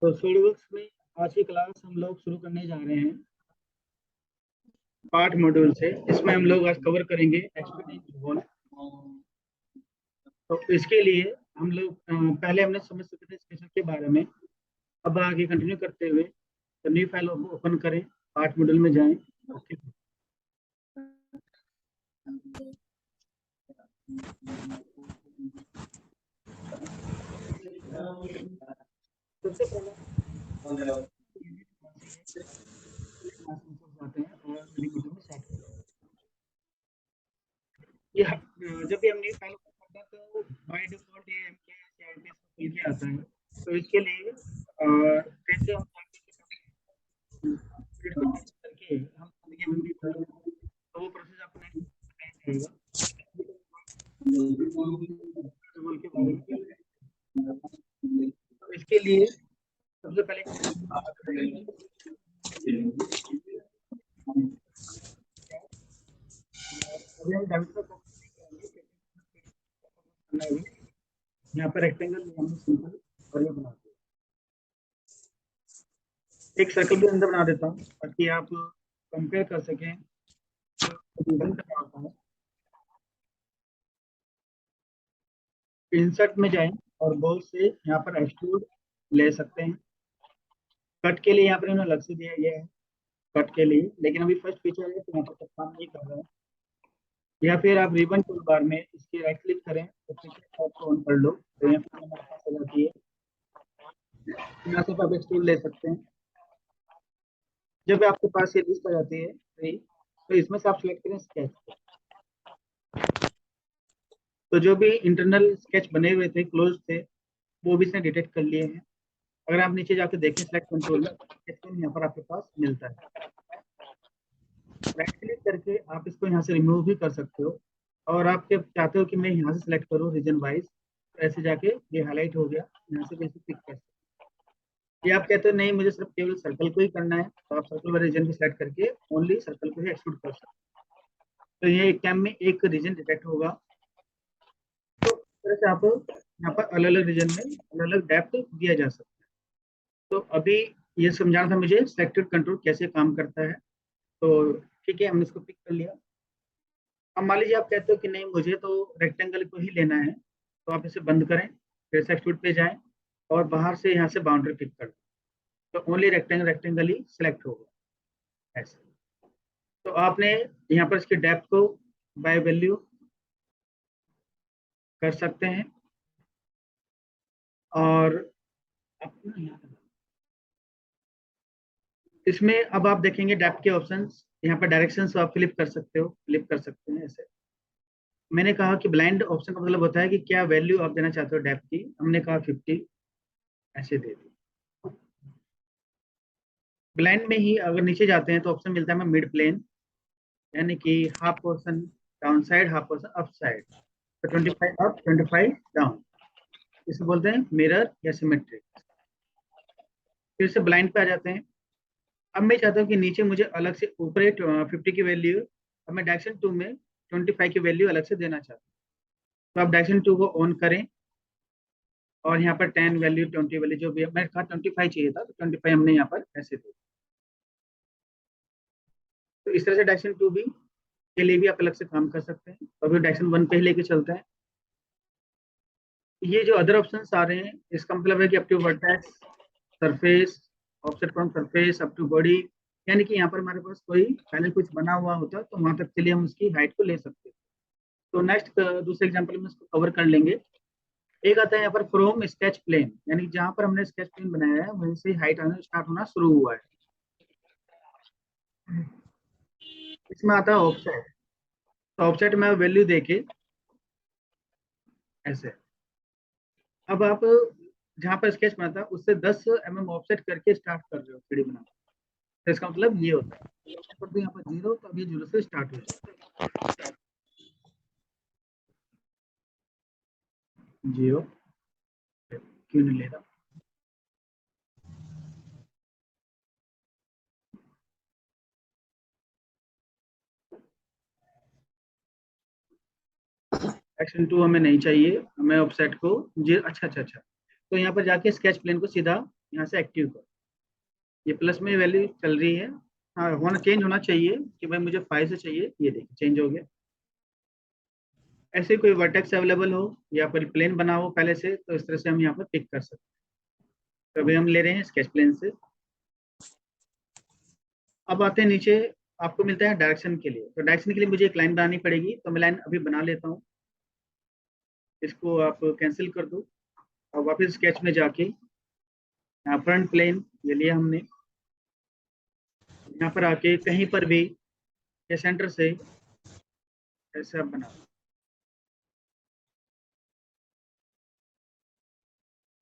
तो सॉलिडवर्क्स में आज की क्लास हम लोग शुरू करने जा रहे हैं पार्ट मॉड्यूल से। इसमें हम लोग आज कवर करेंगे एक्सपेरिमेंट वन। तो इसके लिए हम लोग पहले हमने समझ चुके थे स्केचर के बारे में। अब आगे कंटिन्यू करते हुए तो न्यू फाइल ओपन करें, पार्ट मॉड्यूल में जाएं। ओके, सबसे पहले जाते हैं और न्यू मॉड्यूल में सेट करते हैं। ये जब भी हम न्यू फाइल ओपन करते हैं तो बाय डिफॉल्ट ये एमके सीआईपी खुल के आता है। तो इसके लिए कैसे हम करके हम आगे मेमोरी तो वो प्रोसेस आपको नेक्स्ट रहेगा के बारे में। तो इसके लिए सबसे पहले अभी हम डायमीटर को यहाँ पर रेक्टेंगल सिंपल और ये बनाते हैं। एक सर्कल भी अंदर बना देता हूँ ताकि आप कंपेयर कर सकें। इंसर्ट में जाएं और बॉल से यहाँ पर एक्सट्रूड ले सकते हैं। कट के लिए यहाँ पर उन्होंने अलग से दिया गया है कट के लिए, लेकिन अभी फर्स्ट फीचर है तो यहाँ पर काम नहीं कर रहा है। या फिर आप रिबन टूल बार में इसकी राइट क्लिक करें तो फीचर को ऑन कर लो तो यहाँ पर हमारे पास आ जाती है। यहाँ से आप एक्सट्रूड ले सकते हैं। जब आपके पास ये लिस्ट आ जाती है तो इसमें से आप सिलेक्ट करें स्केच। तो जो भी इंटरनल स्केच बने हुए थे क्लोज थे वो भी इसने डिटेक्ट कर लिए हैं। अगर आप नीचे जाकर देखें सिलेक्ट कंट्रोल में यहाँ पर आपके पास मिलता है। राइट क्लिक करके आप इसको यहाँ से रिमूव भी कर सकते हो। और आप क्या चाहते हो कि मैं यहाँ से सिलेक्ट करूँ रीजन वाइज, तो ऐसे जाके ये हाईलाइट हो गया, यहाँ से कैसे पिक कर सकते हो। ये आप कहते हो नहीं मुझे सिर्फ केवल सर्कल को ही करना है तो आप सर्कल वाले रीजन को सिलेक्ट करके ओनली सर्कल को ही एक्सक्लूड कर सकते हो। तो ये एक टाइम में एक रीजन डिटेक्ट होगा। तो इस तरह से आप यहाँ पर अलग अलग रीजन में अलग अलग डेप्थ दिया जा सकता है। तो अभी ये समझाना था मुझे सिलेक्टेड कंट्रोल कैसे काम करता है। तो ठीक है, हमने इसको पिक कर लिया। अब मान लीजिए आप कहते हो कि नहीं मुझे तो रेक्टेंगल को ही लेना है, तो आप इसे बंद करें, फिर से एक्सट्रूड पे जाएं और बाहर से यहाँ से बाउंड्री पिक कर दें तो ओनली रेक्टेंगल रेक्टेंगल ही सिलेक्ट होगा ऐसे। तो आपने यहाँ पर इसकी डेप्थ को बाय वैल्यू कर सकते हैं। और इसमें अब आप देखेंगे डेप्थ के ऑप्शंस, यहाँ पर डायरेक्शंस आप फ्लिप कर सकते हो, फ्लिप कर सकते हैं ऐसे। मैंने कहा कि ब्लाइंड ऑप्शन का मतलब होता है कि क्या वैल्यू आप देना चाहते हो डेप्थ की। हमने कहा 50 ऐसे दे दी। ब्लाइंड में ही अगर नीचे जाते हैं तो ऑप्शन मिलता है मिड प्लेन, यानी कि half portion down side half portion up side. तो 25 अप 25 डाउन, इसे बोलते हैं मिरर या सिमेट्रिक। फिर से ब्लाइंड पे आ जाते हैं। अब मैं चाहता हूँ कि नीचे मुझे अलग से ऊपर 50 की वैल्यू, अब मैं डायरेक्शन 2 में 25 की वैल्यू अलग से देना चाहता हूँ। तो आप डायरेक्शन 2 को ऑन करें और यहाँ पर 10 वैल्यू 20 वैल्यू जो भी है, मैंने कहा 25 चाहिए था तो 25 हमने यहाँ पर ऐसे दे। तो इस तरह से डायरेक्शन 2 भी के लिए भी आप अलग से काम कर सकते हैं। तो अभी डायरेक्शन 1 पे ही लेके चलते हैं। ये जो अदर ऑप्शंस आ रहे हैं इसका मतलब है कि up to vertex, surface, offset from surface up to body, यानी कि यहाँ पर हमारे पास कोई पहले कुछ बना हुआ होता है तो वहां तक के लिए हम उसकी हाइट को ले सकते हैं। तो नेक्स्ट दूसरे एग्जांपल में इसको कवर कर लेंगे। एक आता है यहाँ पर फ्रॉम स्केच प्लेन, यानी जहां पर हमने स्केच प्लेन बनाया है वहीं से हाइट आना स्टार्ट होना शुरू हुआ है। इसमें आता है ऑफसेट। तो ऑफसेट में वैल्यू देके ऐसे, अब आप जहां पर स्केच बनाता है उससे 10 mm ऑफसेट करके स्टार्ट कर रहे हो 3D बनाना। तो इसका मतलब ये होता है यहाँ पर 0 तो अभी 0 से स्टार्ट हो जाए। 0 क्यों नहीं ले रहा। एक्शन 2 हमें नहीं चाहिए, हमें ऑफसेट को जी। अच्छा अच्छा अच्छा, तो यहाँ पर जाके स्केच प्लेन को सीधा यहाँ से एक्टिव करो। ये प्लस में वैल्यू चल रही है, हाँ होना चेंज होना चाहिए कि भाई मुझे 5 से चाहिए, ये देखिए चेंज हो गया। ऐसे कोई वर्टेक्स अवेलेबल हो या कोई प्लेन बना हो पहले से, तो इस तरह से हम यहाँ पर पिक कर सकते हैं। तो अभी हम ले रहे हैं स्केच प्लेन से। अब आते हैं नीचे, आपको मिलता है डायरेक्शन के लिए। तो डायरेक्शन के लिए मुझे एक लाइन बनानी पड़ेगी, तो मैं लाइन अभी बना लेता हूँ। इसको आप कैंसिल कर दो और वापस स्केच में जाके यहाँ फ्रंट प्लेन ये लिया हमने, यहाँ पर आके कहीं पर भी ये सेंटर से ऐसे आप बना।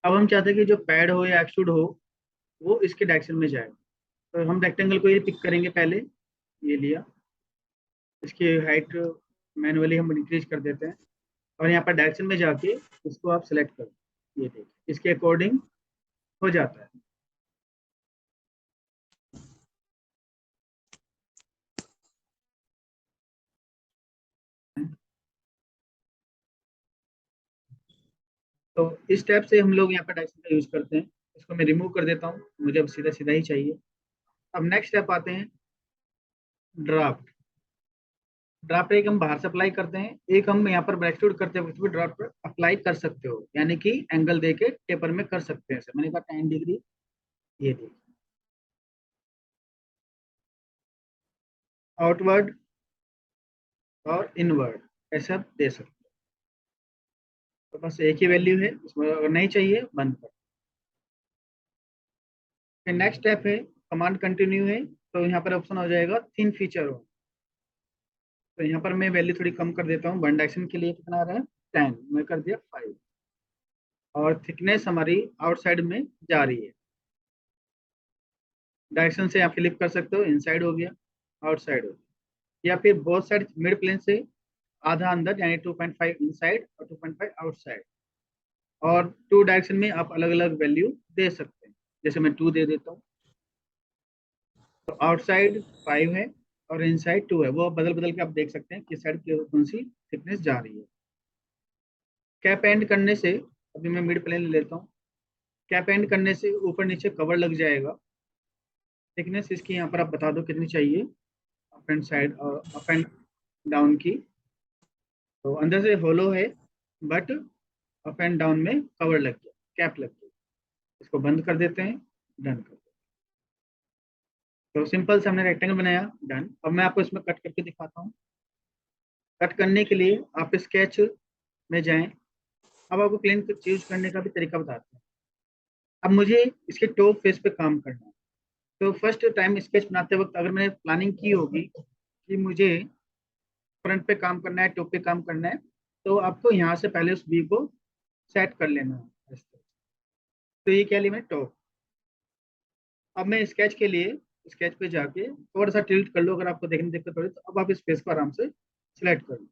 अब हम चाहते हैं कि जो पैड हो या एक्सट्रूड हो वो इसके डायरेक्शन में जाए। तो हम रेक्टेंगल को ये पिक करेंगे पहले, ये लिया, इसकी हाइट मैनुअली हम इंक्रीज कर देते हैं और यहाँ पर डायरेक्शन में जाके इसको आप सेलेक्ट करो, ये देखिए इसके अकॉर्डिंग हो जाता है। तो इस टाइप से हम लोग यहाँ पर डायरेक्शन का यूज करते हैं। इसको मैं रिमूव कर देता हूँ, मुझे अब सीधा सीधा ही चाहिए। अब नेक्स्ट स्टेप आते हैं ड्राफ्ट। ड्राफ्ट एक हम बाहर से अप्लाई करते हैं, एक हम यहाँ पर एक्सट्रूड करते हैं, उसमें ड्राफ्ट पर अप्लाई कर सकते हो, यानी कि एंगल देके टेपर में कर सकते हैं। मैंने कहा 10 डिग्री, ये देखिए आउटवर्ड और इनवर्ड ऐसा आप दे सकते हो। तो बस एक ही वैल्यू है, इसमें अगर नहीं चाहिए बंद कर। फिर नेक्स्ट स्टेप है कमांड कंटिन्यू है, तो यहाँ पर ऑप्शन हो जाएगा थिन फीचर हो। तो यहाँ पर मैं वैल्यू थोड़ी कम कर देता हूँ। वन डायरेक्शन के लिए कितना आ रहा है 10, मैं कर दिया 5। और थिकनेस हमारी आउटसाइड में जा रही है। डायरेक्शन से आप फ्लिप कर सकते हो, इनसाइड हो गया, आउटसाइड हो गया, या फिर बोथ साइड मिड प्लेन से आधा अंदर यानी 2.5 इनसाइड और 2.5 आउटसाइड। और टू डायरेक्शन में आप अलग अलग वैल्यू दे सकते हैं, जैसे मैं 2 दे देता हूँ। तो आउटसाइड 5 है और इनसाइड 2 है, वो बदल बदल के आप देख सकते हैं किस साइड की कौन सी थिकनेस जा रही है। कैप एंड करने से, अभी मैं मिड प्लेन ले लेता हूँ, कैप एंड करने से ऊपर नीचे कवर लग जाएगा। थिकनेस इसकी यहाँ पर आप बता दो कितनी चाहिए, अप एंड साइड और अप एंड डाउन की। तो अंदर से होलो है बट अप एंड डाउन में कवर लग गया, कैप लग गया। इसको बंद कर देते हैं, डन कर देते हैं। तो सिंपल से हमने रेक्टेंगल बनाया, डन। अब मैं आपको इसमें कट करके दिखाता हूँ। कट करने के लिए आप स्केच में जाएं। अब आपको प्लेन को चूज करने का भी तरीका बताते हैं। अब मुझे इसके टॉप फेस पे काम करना है। तो फर्स्ट टाइम स्केच बनाते वक्त अगर मैंने प्लानिंग की होगी कि मुझे फ्रंट पे काम करना है, टॉप पे काम करना है, तो आपको यहाँ से पहले उस व्यू को सेट कर लेना है। तो ये क्या लिया मैंने टॉप। अब मैं स्केच के लिए स्केच पे जाके थोड़ा सा टिल्ट कर लो, अगर आपको देखने दिक्कत हो रही है तो अब आप इस फेस को आराम से सिलेक्ट कर लो।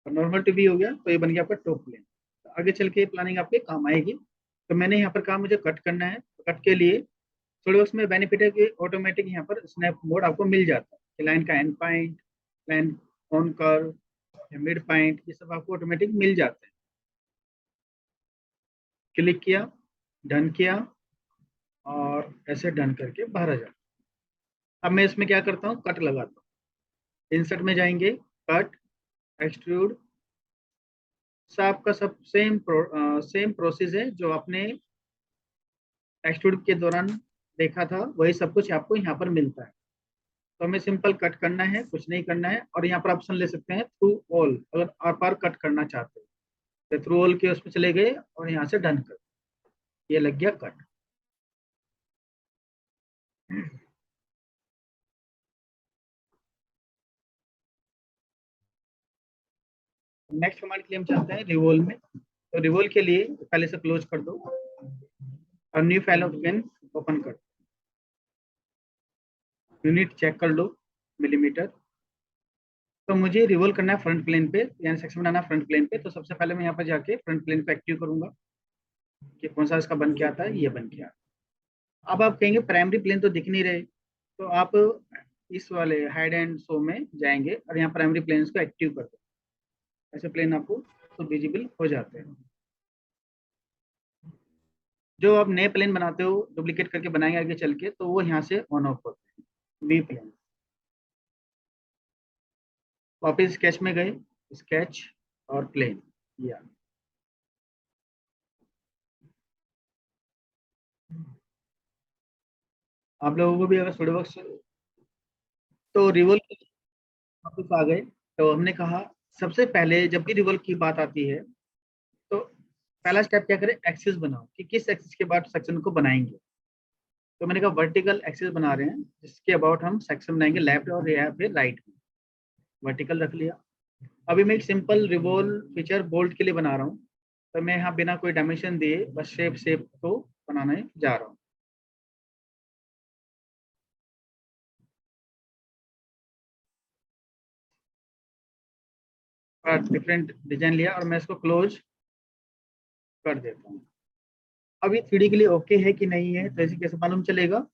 और नॉर्मल टीवी हो गया, तो ये बन गया आपका टॉप प्लेन। तो आगे चल के प्लानिंग आपके काम आएगी। तो मैंने यहाँ पर कहा मुझे कट करना है, तो कट के लिए थोड़े उसमें बेनिफिट है कि ऑटोमेटिक यहाँ पर स्नैप मोड आपको मिल जाता है कि लाइन का and point, line on curve या मिड पॉइंट, ये सब आपको ऑटोमेटिक मिल जाते हैं। क्लिक किया, डन किया और ऐसे डन करके बाहर आ जाता। अब मैं इसमें क्या करता हूँ, कट लगाता हूँ। इंसर्ट में जाएंगे, कट, एक्सट्रूड, सब आपका सब सेम प्रोसेस है जो आपने एक्सट्रूड के दौरान देखा था, वही सब कुछ आपको यहाँ पर मिलता है। तो हमें सिंपल कट करना है, कुछ नहीं करना है। और यहाँ पर ऑप्शन ले सकते हैं थ्रू ऑल, अगर आर पार कट करना चाहते हैं तो थ्रू ऑल के उसमें चले गए और यहाँ से डन कर, ये लग गया कट। नेक्स्ट कमांड के लिए हम चाहते हैं रिवोल में। तो रिवोल के लिए पहले से क्लोज कर दो और new file of pen open कर, यूनिट चेक कर लो, मिलीमीटर। तो मुझे रिवोल्व करना है फ्रंट प्लेन पे, यानी सेक्शन बनाना है फ्रंट प्लेन पे। तो सबसे पहले मैं यहाँ पर जाके फ्रंट प्लेन पे एक्टिव करूंगा कि कौन सा इसका बन के आता है, ये बन के आता है। अब आप कहेंगे प्राइमरी प्लेन तो दिख नहीं रहे, तो आप इस वाले हाइड एंड शो में जाएंगे और यहाँ प्राइमरी प्लेन को एक्टिव कर दो। ऐसे प्लेन आपको तो विजिबल हो जाते हैं। जो आप नए प्लेन बनाते हो डुप्लीकेट करके बनाएंगे आगे चल के, तो वो यहाँ से ऑन ऑफ होते हैं वी प्लेन। वापिस स्केच में गए, स्केच और प्लेन, या आप लोगों को भी अगर सॉलिडवर्क्स, तो रिवोल्व वापस आ गए। तो हमने कहा सबसे पहले जब भी रिवोल्व की बात आती है, तो पहला स्टेप क्या करें, एक्सिस बनाओ कि किस एक्सिस के बाद सेक्शन को बनाएंगे। तो मैंने कहा वर्टिकल एक्सिस बना रहे हैं, जिसके अबाउट हम सेक्शन बनाएंगे लेफ्ट और या फिर राइट में। वर्टिकल रख लिया। अभी मैं एक सिंपल रिवोल्व फीचर बोल्ट के लिए बना रहा हूँ, तो मैं यहाँ बिना कोई डायमेंशन दिए बस शेप को बनाने जा रहा हूँ। डिफरेंट डिजाइन लिया और मैं इसको क्लोज कर देता हूँ। अब ये 3D के लिए ओके है कि नहीं है, तो इसे कैसे मालूम चलेगा,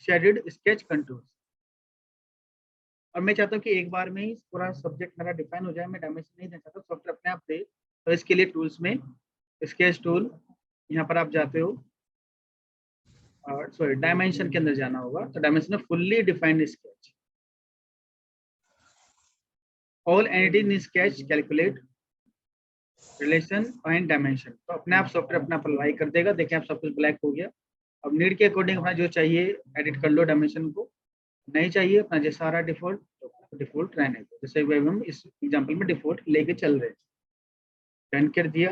शेडेड स्केच कंटूर। और मैं चाहता हूँ कि एक बार में ही पूरा सब्जेक्ट मेरा डिफाइन हो जाए, मैं डायमेंशन नहीं देना चाहता, सॉफ्टवेयर अपने आप दे। तो इसके लिए टूल्स में स्केच टूल, यहाँ पर आप जाते हो और सॉरी डायमेंशन के अंदर जाना होगा, तो डायमेंशन में fully defined sketch, all entity इन sketch calculate relation find dimension. तो अपने आप सॉफ्टवेयर अपना अप्लाई कर देगा। देखें आप सब कुछ ब्लैक हो गया। अब नीड के अकॉर्डिंग अपना जो चाहिए एडिट कर लो डायमेंशन को, नहीं चाहिए अपना जैसा आ रहा डिफॉल्ट, तो डिफॉल्ट रहने दो, जैसे हम इस एग्जांपल में डिफॉल्ट लेके चल रहे हैं। डन कर दिया,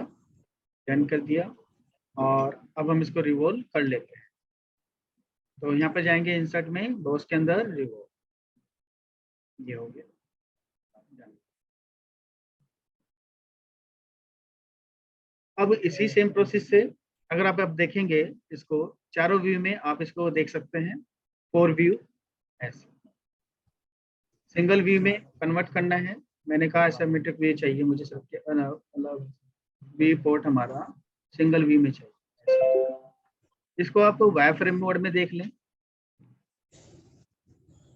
डन कर दिया। और अब हम इसको रिवॉल्व कर लेते हैं। तो यहाँ पर जाएंगे इंसर्ट में, बॉस के अंदर रिवॉल्व, ये हो गया। अब इसी सेम प्रोसेस से अगर आप देखेंगे इसको, चारों व्यू में आप इसको देख सकते हैं, 4 व्यू ऐसे। सिंगल व्यू में कन्वर्ट करना है, मैंने कहा सिमेट्रिक व्यू चाहिए मुझे सबके, मतलब व्यू पोर्ट हमारा सिंगल व्यू में चाहिए। इसको आप वाई फ्रेम मोड में देख लें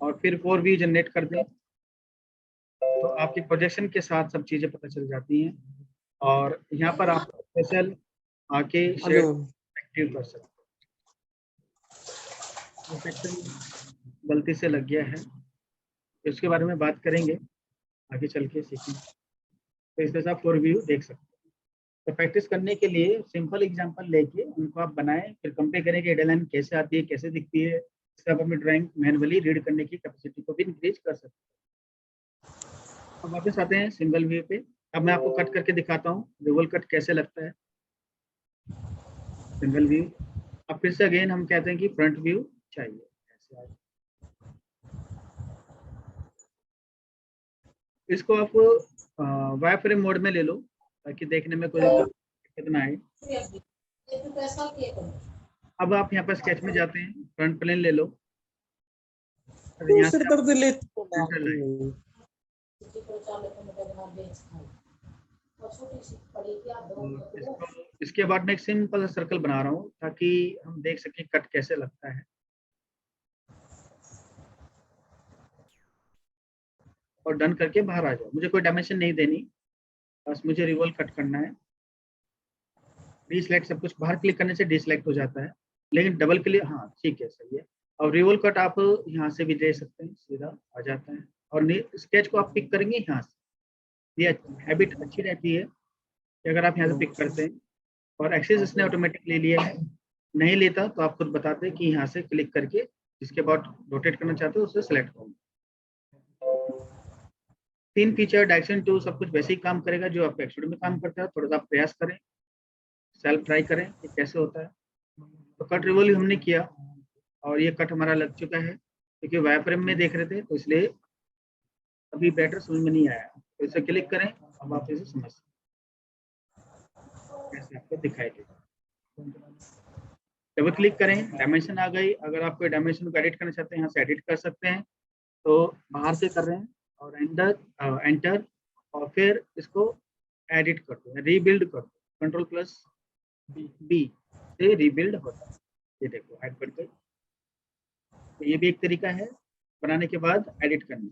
और फिर 4 व्यू जनरेट कर दें, तो आपकी प्रोजेक्शन के साथ सब चीजें पता चल जाती हैं। और यहाँ पर आप स्पेशल आके शेड एक्टिव कर सकते हैं। सेक्शन गलती से लग गया है, इसके बारे में बात करेंगे आगे चल के सीखेंगे। तो इस तरह से आप 4 व्यू देख सकते हैं। तो प्रैक्टिस करने के लिए सिंपल एग्जांपल लेके उनको आप बनाएं, फिर कंपेयर करें कि डेडलाइन कैसे आती है, कैसे दिखती है। इससे आप अपनी ड्राइंग मैनुअली रीड करने की कैपेसिटी को भी इंक्रीज कर सकते हैं। अब वापस आते हैं सिंगल व्यू पे। अब मैं आपको कट करके दिखाता हूँ रिवोल कट कैसे लगता है सिंगल व्यू। अब फिर से अगेन हम कहते हैं कि फ्रंट व्यू चाहिए ऐसे। इसको आप वाई फ्रेम मोड में ले लो ताकि देखने में कोई दिक्कत ना आए। अब आप यहाँ पर स्केच में जाते हैं, फ्रंट प्लेन ले लो और यहाँ सिर से दर्द ले सेंटर लाइन। इसके बाद मैं एक सिंपल सर्कल बना रहा हूँ ताकि हम देख सकें कट कैसे लगता है। और डन करके बाहर आ जाओ, मुझे कोई डायमेंशन नहीं देनी, बस मुझे रिवॉल्व कट करना है। डीसिलेक्ट, सब कुछ बाहर क्लिक करने से डीसिलेक्ट हो जाता है, लेकिन डबल क्लिक, हाँ ठीक है सही है। और रिवॉल्व कट आप यहाँ से भी दे सकते हैं, सीधा आ जाता है। और स्केच को आप पिक करेंगे यहाँ से, ये हैबिट अच्छी रहती है कि अगर आप यहाँ से पिक करते हैं। और एक्सेस इसने ऑटोमेटिक ले लिया है, नहीं लेता तो आप खुद बताते हैं कि यहाँ से क्लिक करके जिसके बाद रोटेट करना चाहते हो उसे सेलेक्ट करो। 3 फीचर डायरेक्शन टू सब कुछ वैसे ही काम करेगा जो आप एक्सट्रूड में काम करता है। थोड़ा सा प्रयास करें, सेल्फ ट्राई करें कि कैसे होता है। तो कट रिवॉल्व हमने किया और ये कट हमारा लग चुका है, क्योंकि वाई फ्रेम में देख रहे थे तो इसलिए अभी बेटर समझ में नहीं आया। तो इसे क्लिक करें, अब आप इसे समझ सकते कैसे आपको दिखाई देगा। डबल क्लिक करें, डायमेंशन आ गई। अगर आप कोई डायमेंशन को एडिट करना चाहते हैं यहाँ से एडिट कर सकते हैं, तो बाहर से कर रहे हैं और एंटर और फिर इसको एडिट कर दो, रीबिल्ड कर दो, कंट्रोल प्लस बी से रीबिल्ड होता है। ये देखो ऐड कर दो। तो ये भी एक तरीका है बनाने के बाद एडिट करने।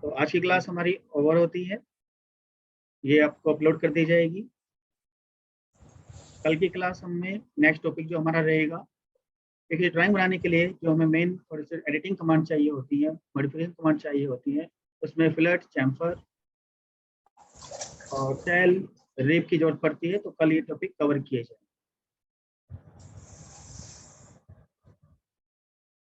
तो आज की क्लास हमारी ओवर होती है, ये आपको अपलोड कर दी जाएगी। कल की क्लास हमें नेक्स्ट टॉपिक जो हमारा रहेगा, देखिए ड्राइंग बनाने के लिए जो हमें मेन और एडिटिंग कमांड चाहिए होती है, मॉडिफिकेशन कमांड चाहिए होती है, उसमें फिलेट, चैम्फर और टेल, रेप की जरूरत पड़ती है। तो कल ये टॉपिक कवर किए जाए।